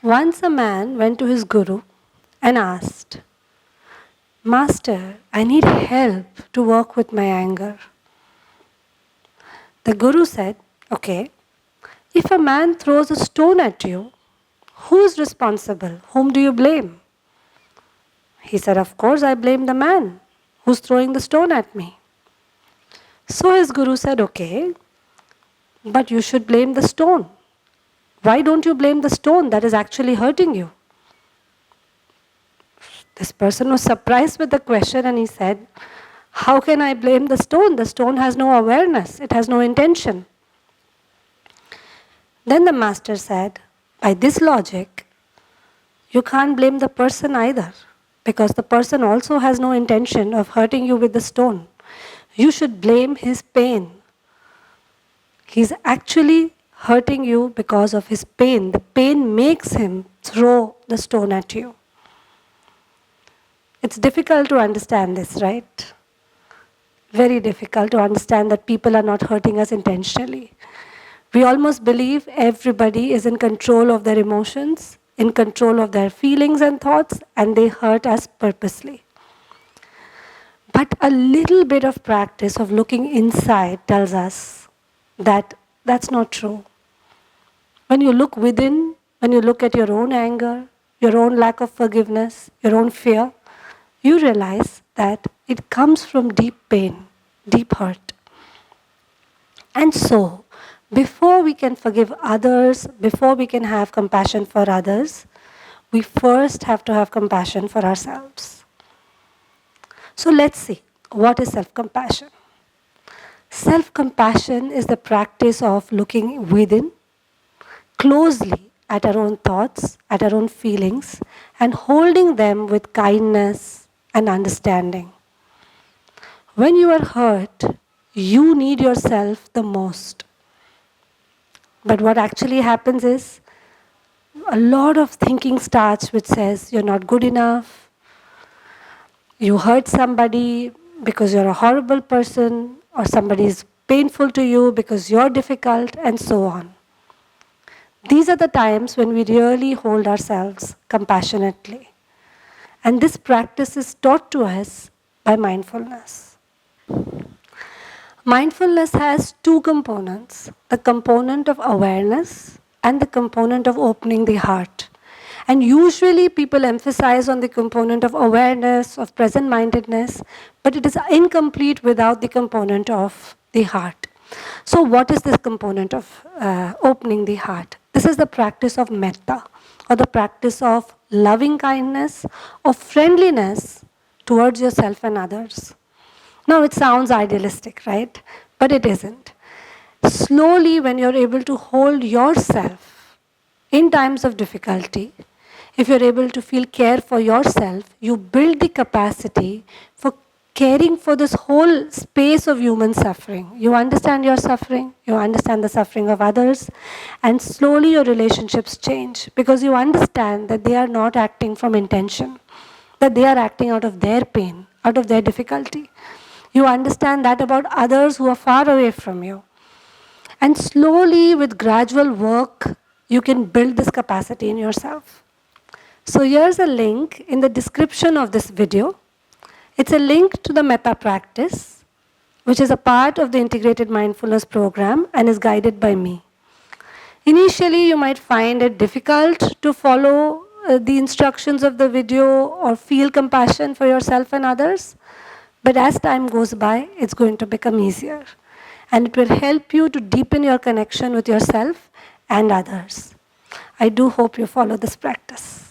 Once a man went to his guru and asked, Master, I need help to work with my anger. The guru said, okay, if a man throws a stone at you, who's responsible? Whom do you blame? He said, of course, I blame the man who's throwing the stone at me. So his guru said, okay, but you should blame the stone. Why don't you blame the stone that is actually hurting you? This person was surprised with the question and he said, how can I blame the stone? The stone has no awareness, it has no intention. Then the master said, by this logic, you can't blame the person either, because the person also has no intention of hurting you with the stone. You should blame his pain. He's actually hurting you because of his pain. The pain makes him throw the stone at you. It's difficult to understand this, right? Very difficult to understand that people are not hurting us intentionally. We almost believe everybody is in control of their emotions, in control of their feelings and thoughts, and they hurt us purposely. But a little bit of practice of looking inside tells us that that's not true. When you look within, when you look at your own anger, your own lack of forgiveness, your own fear, you realize that it comes from deep pain, deep hurt. And so, before we can forgive others, before we can have compassion for others, we first have to have compassion for ourselves. So let's see, what is self-compassion? Self-compassion is the practice of looking within, closely at our own thoughts, at our own feelings, and holding them with kindness and understanding. When you are hurt, you need yourself the most. But what actually happens is, a lot of thinking starts which says, you're not good enough, you hurt somebody because you're a horrible person, or somebody is painful to you because you're difficult, and so on. These are the times when we really hold ourselves compassionately. And this practice is taught to us by mindfulness. Mindfulness has two components, the component of awareness and the component of opening the heart. And usually people emphasize on the component of awareness, of present-mindedness, but it is incomplete without the component of the heart. So what is this component of opening the heart? This is the practice of metta, or the practice of loving kindness, of friendliness towards yourself and others. Now it sounds idealistic, right? But it isn't. Slowly, when you're able to hold yourself in times of difficulty, if you're able to feel care for yourself, you build the capacity for caring for this whole space of human suffering. You understand your suffering, you understand the suffering of others, and slowly your relationships change because you understand that they are not acting from intention, that they are acting out of their pain, out of their difficulty. You understand that about others who are far away from you. And slowly, with gradual work, you can build this capacity in yourself. So here's a link in the description of this video. It's a link to the metta practice, which is a part of the integrated mindfulness program and is guided by me. Initially, you might find it difficult to follow the instructions of the video or feel compassion for yourself and others. But as time goes by, it's going to become easier. And it will help you to deepen your connection with yourself and others. I do hope you follow this practice.